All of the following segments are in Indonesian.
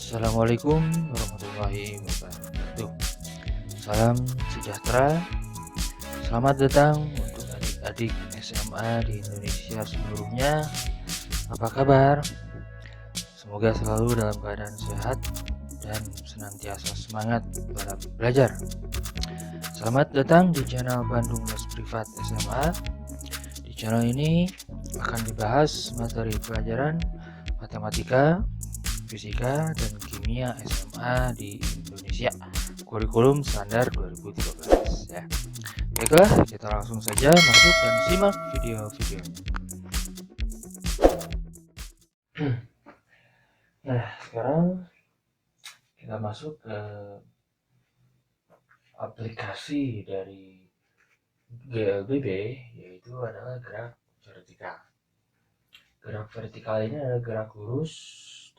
Assalamualaikum warahmatullahi wabarakatuh. Salam sejahtera. Selamat datang untuk adik-adik SMA di Indonesia seluruhnya. Apa kabar? Semoga selalu dalam keadaan sehat dan senantiasa semangat dalam belajar. Selamat datang di channel Bandung Les Privat SMA. Di channel ini akan dibahas materi pelajaran matematika, fisika, dan kimia SMA di Indonesia, kurikulum standar 2013 ya. Baiklah, kita langsung saja masuk dan simak video-videonya. Nah, sekarang kita masuk ke aplikasi dari GLBB, yaitu adalah gerak vertikal. Gerak vertikal ini adalah gerak lurus,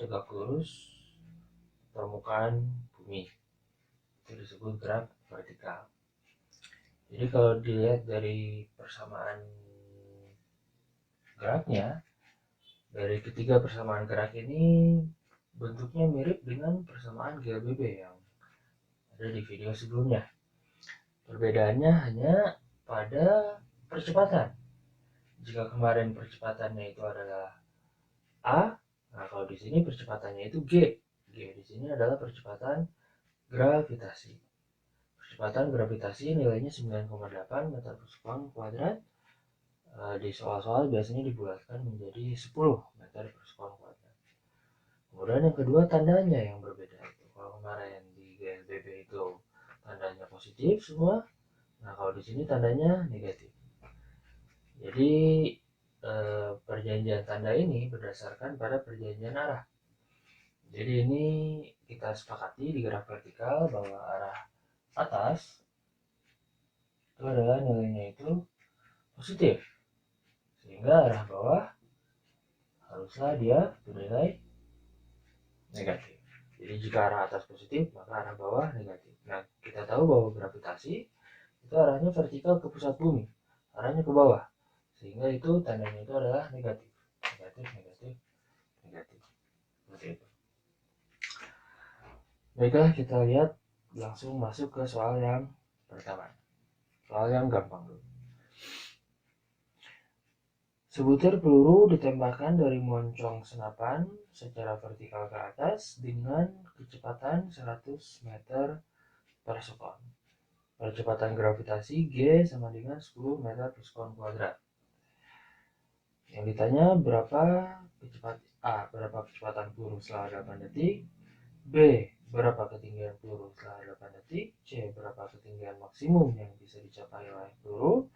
tegak lurus permukaan bumi. Itu disebut gerak vertikal. Jadi kalau dilihat dari persamaan geraknya, dari ketiga persamaan gerak ini bentuknya mirip dengan persamaan GLBB yang ada di video sebelumnya. Perbedaannya hanya pada percepatan. Jika kemarin percepatannya itu adalah A, nah kalau di sini percepatannya itu G. G di sini adalah percepatan gravitasi. Percepatan gravitasi nilainya 9,8 meter persekuan kuadrat. Di soal-soal biasanya dibulatkan menjadi 10 meter persekuan kuadrat. Kemudian yang kedua tandanya yang berbeda itu. Kalau kemarin di GLBB itu tandanya positif semua, nah kalau di sini tandanya negatif. Jadi perjanjian tanda ini berdasarkan pada perjanjian arah. Jadi ini kita sepakati di graf vertikal bahwa arah atas itu adalah nilainya itu positif, sehingga arah bawah haruslah dia bernilai negatif. Jadi jika arah atas positif, maka arah bawah negatif. Nah, kita tahu bahwa gravitasi itu arahnya vertikal ke pusat bumi, arahnya ke bawah, sehingga itu tandanya itu adalah negatif, negatif, negatif, negatif, seperti itu. Baiklah, kita lihat langsung masuk ke soal yang pertama. Soal yang gampang dulu. Sebutir peluru ditembakkan dari moncong senapan secara vertikal ke atas dengan kecepatan 100 meter per sekon. Percepatan gravitasi G sama dengan 10 meter per sekon kuadrat. Yang ditanya berapa kecepatan peluru setelah 8 detik, B, berapa ketinggian peluru setelah 8 detik, C, berapa ketinggian maksimum yang bisa dicapai oleh peluru,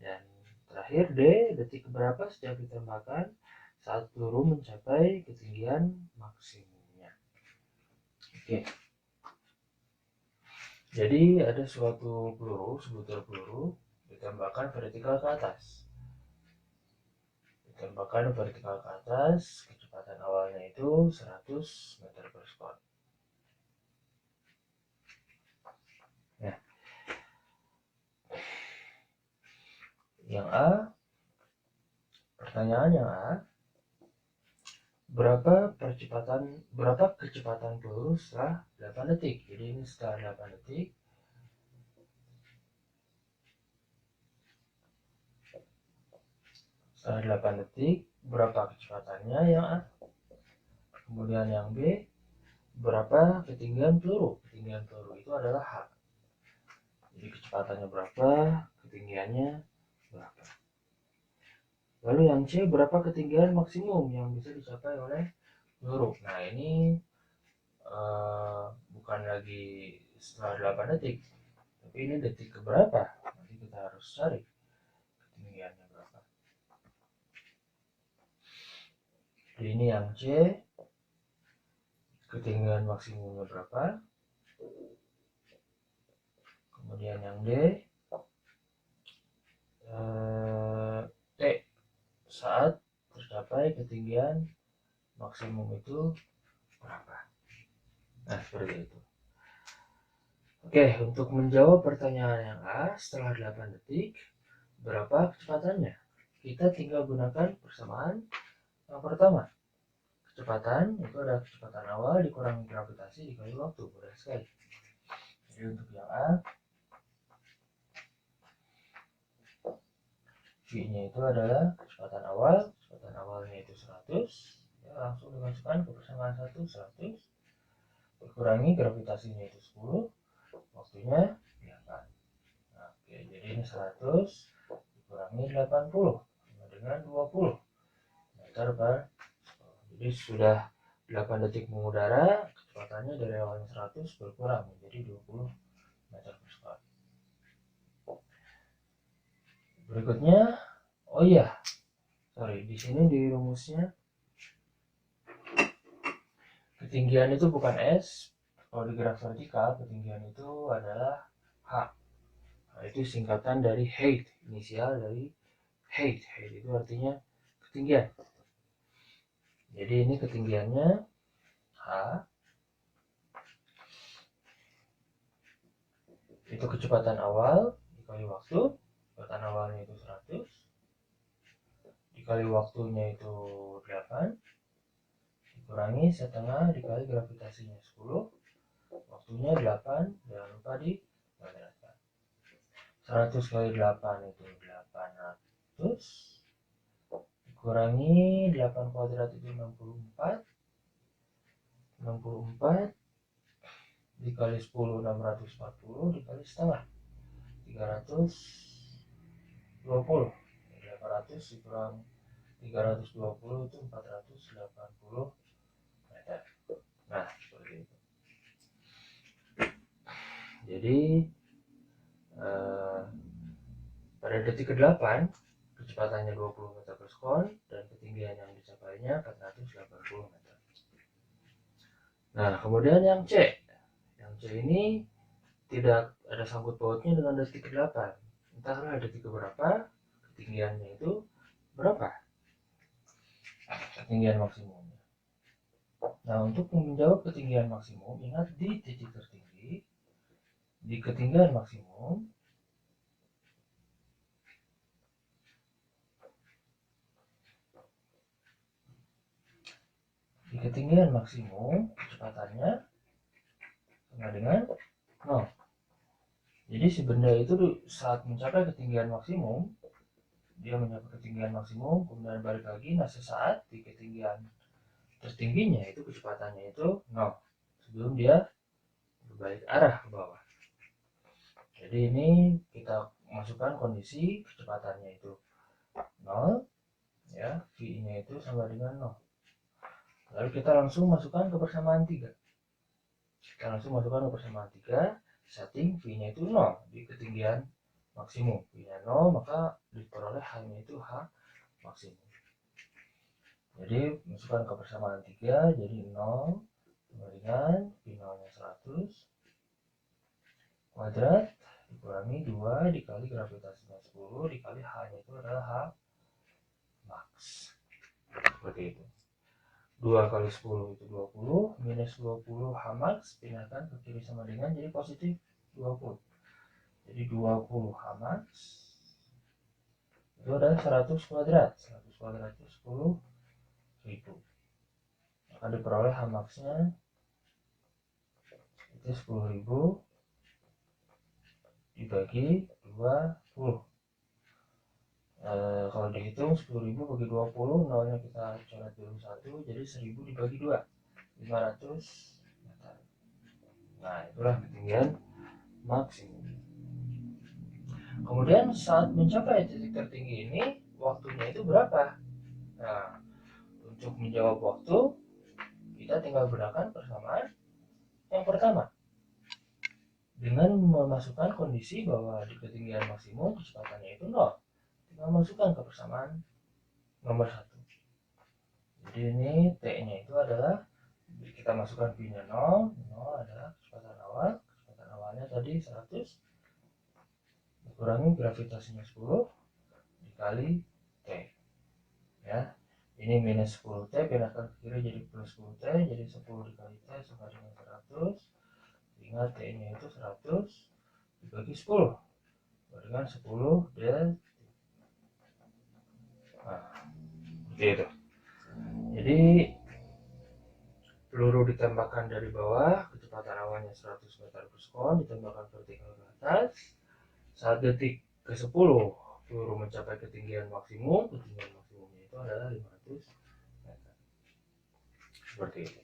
dan terakhir D, detik berapa sejak ditembakkan saat peluru mencapai ketinggian maksimumnya. Oke. Jadi ada suatu peluru, sebutir peluru ditembakkan vertikal ke atas. Ditembakkan vertikal ke atas, kecepatan awalnya itu 100 meter per sekon. Nah, yang A, pertanyaan yang A, berapa kecepatan peluru setelah 8 detik? Jadi ini setelah 8 detik. Setelah 8 detik, berapa kecepatannya yang A? Kemudian yang B, berapa ketinggian peluru? Ketinggian peluru itu adalah H. Jadi kecepatannya berapa, ketinggiannya berapa. Lalu yang C, berapa ketinggian maksimum yang bisa dicapai oleh peluru? Nah ini bukan lagi setelah 8 detik, tapi ini detik keberapa? Nanti kita harus cari ketinggiannya berapa. Jadi ini yang C, ketinggian maksimumnya berapa. Kemudian yang D, T, saat tercapai ketinggian maksimum itu berapa. Nah seperti itu. Oke, untuk menjawab pertanyaan yang A, setelah 8 detik berapa kecepatannya? Kita tinggal gunakan persamaan yang pertama. kecepatan itu ada kecepatan awal dikurangi gravitasi dikali waktu. Mudah sekali. Jadi untuk yang A, V-nya itu adalah kecepatan awal. Kecepatan awalnya itu 100. Ya, langsung dimasukkan ke persamaan 100 dikurangi gravitasinya itu 10. Waktunya 8. Nah, oke, jadi ini 100 dikurangi 80 sama dengan 20 meter per sekon. Jadi sudah 8 detik mengudara, kecepatannya dari awalnya 100 berkurang menjadi 20 meter per sekon. Berikutnya, oh iya, sorry, di sini di rumusnya ketinggian itu bukan S. Kalau di graf vertikal, ketinggian itu adalah H. Nah, itu singkatan dari height, inisial dari height. Height itu artinya ketinggian. Jadi ini ketinggiannya H. Itu kecepatan awal dikali waktu. Kecepatan awalnya itu 100. Dikali waktunya itu 8. Dikurangi setengah dikali gravitasinya 10. Waktunya 8. Jangan lupa dikuadratkan. 100 kali 8 itu 800. Dikurangi 8 kuadrat itu 64. 64 dikali 10 640 dikali setengah 320. 800 dikurang 320 itu 480 meter. Nah, seperti itu. Jadi pada detik ke-8 kecepatannya 20 meter per sekon dan ketinggian yang dicapainya 480 meter. Nah, kemudian yang C. Yang C ini tidak ada sangkut pautnya dengan detik ke-8. Entahlah detik keberapa, ketinggiannya itu berapa? Ketinggian maksimumnya. Nah, untuk menjawab ketinggian maksimum, ingat di titik tertinggi, di ketinggian maksimum, kecepatannya sama dengan 0. Jadi si benda itu saat mencapai ketinggian maksimum, dia mencapai ketinggian maksimum, kemudian balik lagi, nah sesaat di ketinggian tertingginya itu kecepatannya itu 0 sebelum dia berbalik arah ke bawah. Jadi ini kita masukkan kondisi kecepatannya itu 0, ya, V-nya itu sama dengan 0. Lalu kita langsung masukkan ke persamaan 3. Setting V-nya itu 0 di ketinggian maksimum. V-nya 0, maka diperoleh H-nya itu H maksimum. Jadi masukkan ke persamaan 3, jadi 0 sama dengan V0-nya 100 kuadrat dikurangi 2 dikali gravitasinya 10 dikali H-nya itu adalah H max. Seperti itu. 2 kali 10 itu 20, minus 20 H max, pindahkan ke kiri sama dengan jadi positif 20. Jadi 20 H max itu adalah 100 kuadrat. 100 kuadrat itu 10.000. Maka diperoleh H max-nya itu 10.000 dibagi 20. Kalau dihitung 10.000 bagi 20, nolnya kita coret dulu 1, jadi 1000 dibagi 2, 500 meter. Nah, itulah ketinggian maksimum. Kemudian saat mencapai titik tertinggi ini, waktunya itu berapa? Nah, untuk menjawab waktu, kita tinggal gunakan persamaan yang pertama. Dengan memasukkan kondisi bahwa di ketinggian maksimum kecepatannya itu 0. Tinggal masukkan ke persamaan nomor 1. Jadi ini T-nya itu adalah, kita masukkan V-nya 0. 0 adalah kecepatan awal. Kecepatan awalnya tadi 100 dikurangi gravitasinya 10 dikali T. Ya, ini minus 10T, pindahkan ke kiri jadi plus 10T, jadi 10 dikali T sama dengan 100. Ingat T-nya itu 100 dibagi 10 dengan 10 detik. Nah, seperti itu. Jadi ditembakkan dari bawah, kecepatan awalnya 100 meter per sekon, ditembakkan vertikal ke atas. Saat detik ke-10, peluru mencapai ketinggian maksimum. Ketinggian maksimumnya itu adalah 500 meter. Seperti itu.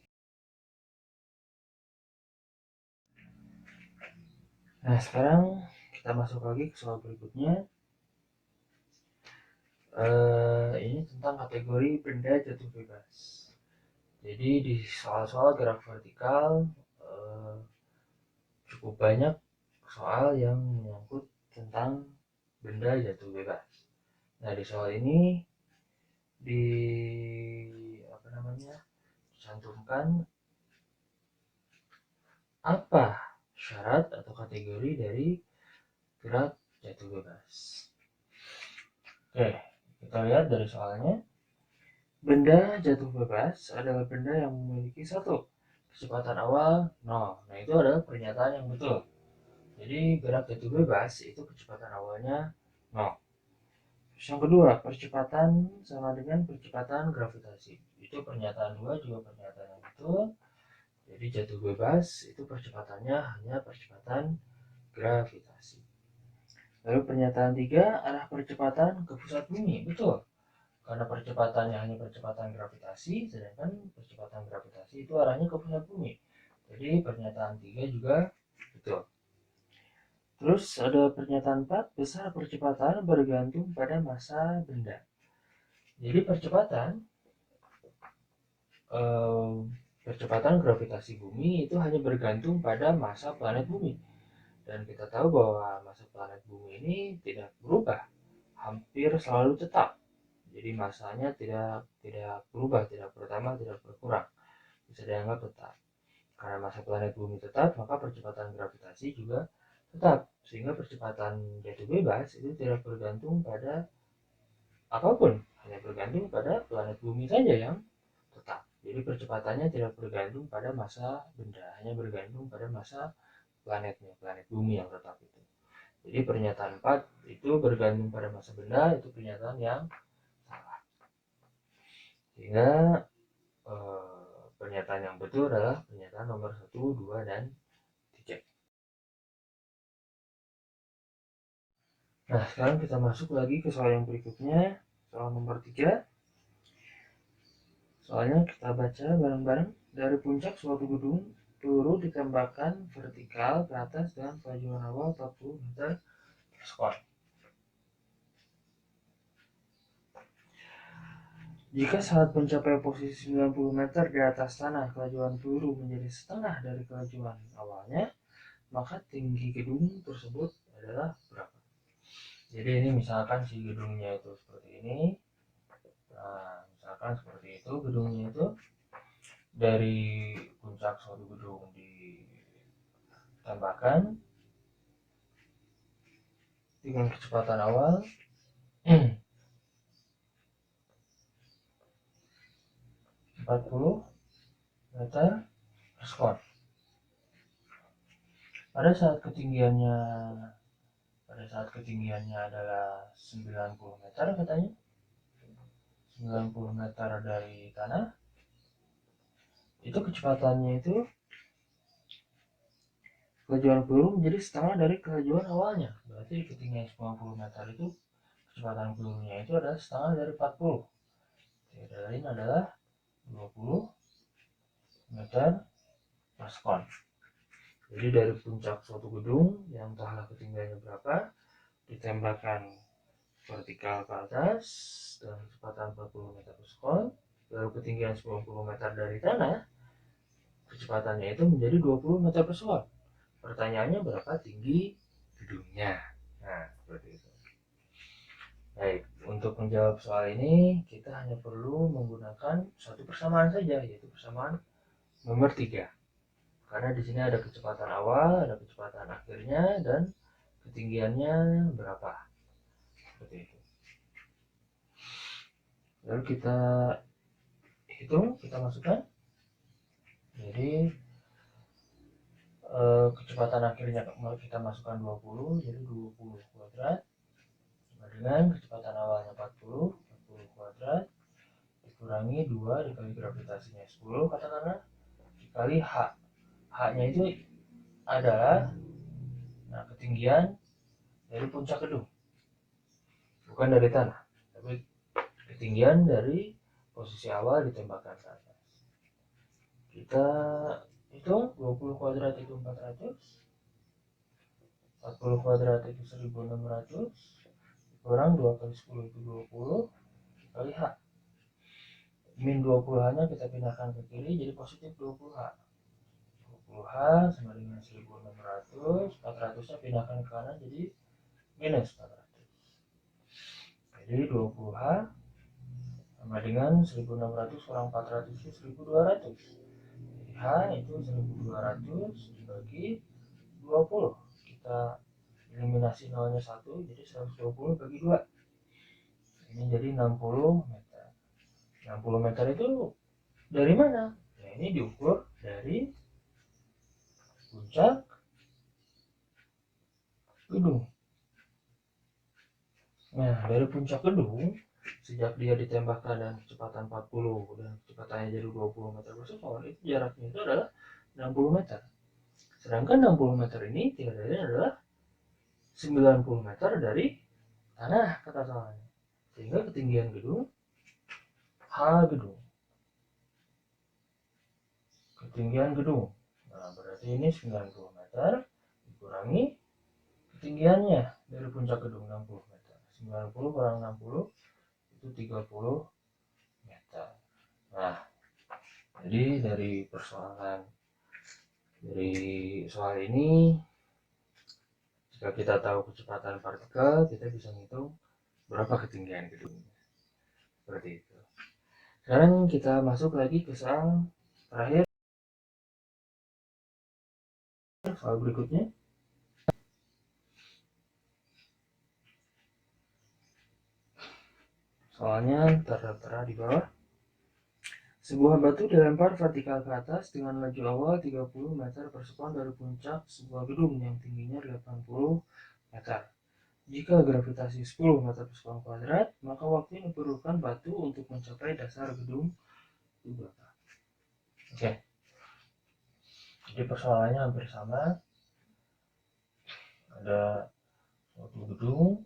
Nah, sekarang kita masuk lagi ke soal berikutnya. Ini tentang kategori benda jatuh bebas. Jadi di soal-soal gerak vertikal cukup banyak soal yang menyangkut tentang benda jatuh bebas. Nah, di soal ini dicantumkan apa syarat atau kategori dari gerak jatuh bebas. Oke, kita lihat dari soalnya. Benda jatuh bebas adalah benda yang memiliki satu, kecepatan awal 0. Nah, itu adalah pernyataan yang betul. Jadi gerak jatuh bebas itu kecepatan awalnya 0. Terus yang kedua, percepatan sama dengan percepatan gravitasi. Itu pernyataan 2 juga pernyataan yang betul. Jadi jatuh bebas itu percepatannya hanya percepatan gravitasi. Lalu pernyataan 3, arah percepatan ke pusat bumi. Betul. Karena percepatannya hanya percepatan gravitasi, sedangkan percepatan gravitasi itu arahnya ke pusat bumi. Jadi pernyataan 3 juga betul. Terus ada pernyataan 4, besar percepatan bergantung pada massa benda. Jadi percepatan gravitasi bumi itu hanya bergantung pada massa planet bumi. Dan kita tahu bahwa massa planet bumi ini tidak berubah, hampir selalu tetap. Jadi masanya tidak berubah, tidak bertambah, tidak berkurang, bisa dianggap tetap. Karena massa planet bumi tetap, maka percepatan gravitasi juga tetap, sehingga percepatan jatuh bebas itu tidak bergantung pada apapun, hanya bergantung pada planet bumi saja yang tetap. Jadi percepatannya tidak bergantung pada massa benda, hanya bergantung pada massa planetnya, planet bumi yang tetap itu. Jadi pernyataan 4 itu bergantung pada massa benda, itu pernyataan yang salah. Sehingga pernyataan yang betul adalah pernyataan nomor 1, 2, dan 3. Nah, sekarang kita masuk lagi ke soal yang berikutnya, soal nomor 3. Soalnya kita baca bareng-bareng. Dari puncak suatu gedung, peluru ditembakkan vertikal ke atas dengan kelajuan awal 40 meter per sekon. Jika saat mencapai posisi 90 meter di atas tanah, kelajuan peluru menjadi setengah dari kelajuan awalnya, maka tinggi gedung tersebut adalah berapa? Jadi ini misalkan si gedungnya itu seperti ini. Nah, misalkan seperti itu gedungnya itu, dari puncak suatu gedung ditembakkan dengan kecepatan awal 40 meter per sekon. Pada saat ketinggiannya adalah 90 meter katanya. 90 meter dari tanah. Itu kecepatannya itu, kelajuan peluru menjadi setengah dari kelajuan awalnya. Berarti ketinggian 90 meter itu kecepatan pelurunya itu adalah setengah dari 40. Tidak lain adalah 20 meter per sekon. Jadi dari puncak suatu gedung yang entahlah ketinggiannya berapa, ditembakkan vertikal ke atas dengan kecepatan 40 meter per sekon, lalu ketinggian 90 meter dari tanah, kecepatannya itu menjadi 20 meter per sekon. Pertanyaannya berapa tinggi gedungnya? Nah, seperti itu. Baik, untuk menjawab soal ini kita hanya perlu menggunakan satu persamaan saja, yaitu persamaan nomor 3. Karena di sini ada kecepatan awal, ada kecepatan akhirnya, dan ketinggiannya berapa. Seperti itu. Lalu kita hitung, kita masukkan. Jadi kecepatan akhirnya kita masukkan 20, jadi 20 kuadrat dengan kecepatan awalnya 40 kuadrat dikurangi 2 dikali gravitasinya 10 katakanlah, dikali H. H-nya itu adalah ketinggian dari puncak gedung, bukan dari tanah, tapi ketinggian dari posisi awal ditembakkan ke atas. Kita hitung 20 kuadrat itu 400, 40 kuadrat itu 1600, kurang 2 kali 10 itu 20 kali H. Min 20 hanya kita pindahkan ke kiri jadi positif 20H. 20H sama dengan 1600, 400 nya pindahkan ke kanan jadi minus 400. Jadi 20H sama dengan 1600 kurang 400 itu 1200. Jadi H itu 1200 dibagi 20. Kita eliminasi nolnya 1, jadi 120 bagi 2. Ini jadi 60 meter. 60 meter itu dari mana? Nah, ini diukur dari puncak gedung. Nah, dari puncak gedung, sejak dia ditembakkan dan kecepatan 40 dan kecepatannya jadi 20 meter per sekon, itu jaraknya itu adalah 60 meter. Sedangkan 60 meter ini tidak lain adalah 90 meter dari tanah kata soalnya. Sehingga ketinggian gedung H gedung. Ketinggian gedung. Nah, berarti ini 90 meter dikurangi ketinggiannya dari puncak gedung 60 meter. 90 kurang 60 itu 30 meter. Nah, jadi dari soal ini, jika kita tahu kecepatan partikel, kita bisa menghitung berapa ketinggian gedung. Seperti itu. Sekarang kita masuk lagi ke soal terakhir. Soal berikutnya. Soalnya tertera di bawah. Sebuah batu dilempar vertikal ke atas dengan laju awal 30 meter per sekon dari puncak sebuah gedung yang tingginya 80 meter. Jika gravitasi 10 meter per sekon kuadrat, maka waktu yang diperlukan batu untuk mencapai dasar gedung itu berapa? Oke. Jadi persoalannya hampir sama. Ada suatu gedung,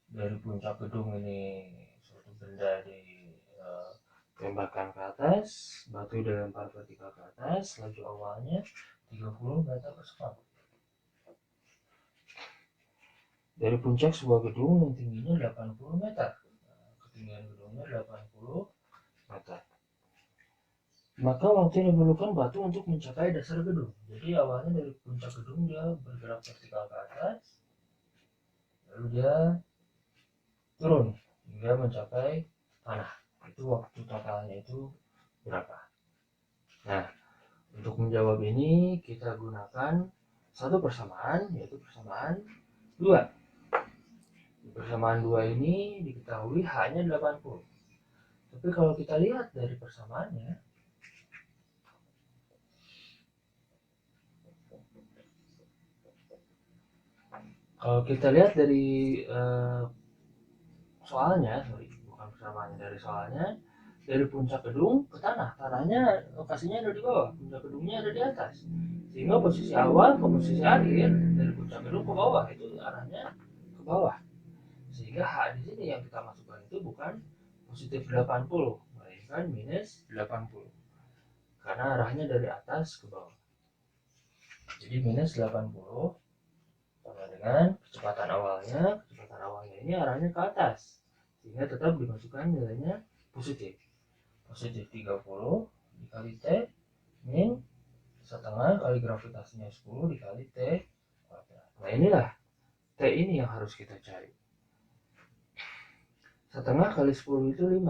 dari puncak gedung ini suatu benda ditembakkan ke atas, batu dilempar vertikal ke atas, laju awalnya 30 meter per sekon. Dari puncak sebuah gedung yang tingginya 80 meter. Ketinggian gedungnya 80 meter. Maka waktu yang diperlukan batu untuk mencapai dasar gedung. Jadi awalnya dari puncak gedung dia bergerak vertikal ke atas, lalu dia turun hingga mencapai tanah. Itu waktu totalnya itu berapa? Nah, untuk menjawab ini kita gunakan satu persamaan, yaitu persamaan 2. Persamaan 2 ini diketahui hanya 80. Tapi kalau kita lihat dari persamaannya, kalau kita lihat dari soalnya, bukan persamaannya, dari soalnya, dari puncak gedung ke tanah, tanahnya lokasinya ada di bawah, puncak gedungnya ada di atas, sehingga posisi awal ke posisi akhir dari puncak gedung ke bawah itu arahnya ke bawah, sehingga H di sini yang kita masukkan itu bukan positif 80, melainkan minus 80, karena arahnya dari atas ke bawah. Jadi minus 80 sama dengan kecepatan awalnya ini arahnya ke atas, sehingga tetap dimasukkan nilainya positif 30 dikali T min setengah kali gravitasinya 10 dikali T kuadrat. Nah, inilah T ini yang harus kita cari. Setengah kali 10 itu 5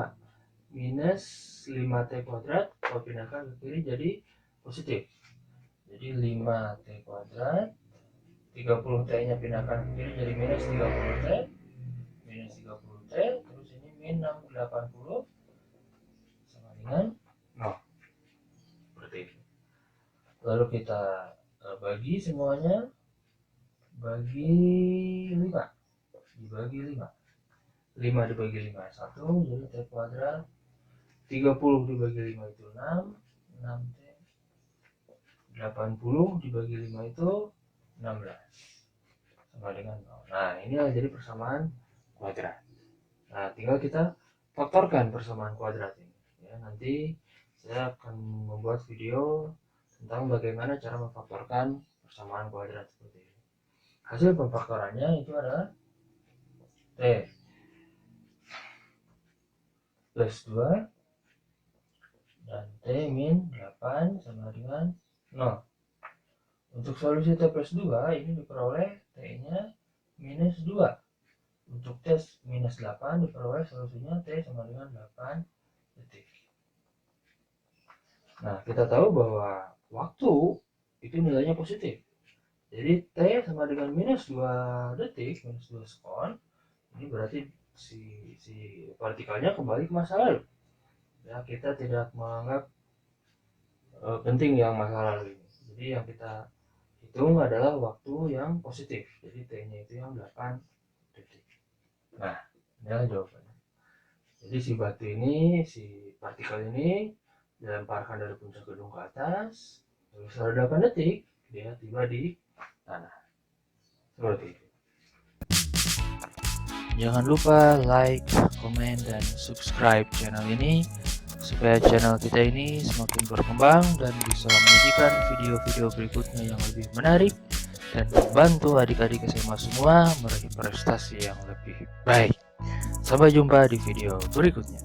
minus 5T kuadrat, kalau pindahkan ke kiri jadi positif, jadi 5T kuadrat, 30T nya pindahkan ke kiri jadi minus 30T, terus ini min 80 sama dengan 0. Seperti itu. Lalu kita bagi semuanya, bagi 5 dibagi 5 dibagi 5 1, jadi T kuadrat, 30 dibagi 5 itu 6T 80 dibagi 5 itu 16 sama dengan 0. Nah, ini jadi persamaan kuadrat. Nah, tinggal kita faktorkan persamaan kuadrat ini. Ya, nanti saya akan membuat video tentang bagaimana cara memfaktorkan persamaan kuadrat seperti ini. Hasil pemfaktorannya itu adalah T plus 2 dan T min 8 sama dengan 0. Untuk solusi T plus 2 ini diperoleh T-nya minus 2. Untuk T minus 8 diperoleh solusinya T sama dengan 8 detik. Nah, kita tahu bahwa waktu itu nilainya positif. Jadi T sama dengan minus 2 detik, minus 2 sekon. Ini berarti si partikelnya kembali ke masa lalu. Ya, kita tidak menganggap penting yang masa lalu ini. Jadi yang kita hitung adalah waktu yang positif. Jadi T-nya itu yang 8 detik. Nah, inilah jawabannya. Jadi si batu ini, si partikel ini dilemparkan dari puncak gedung ke atas, lalu setelah 8 detik dia tiba di tanah. Seperti itu. Jangan lupa like, komen, dan subscribe channel ini supaya channel kita ini semakin berkembang dan bisa menyajikan video-video berikutnya yang lebih menarik dan membantu adik-adik SMA semua meraih prestasi yang lebih baik. Sampai jumpa di video berikutnya.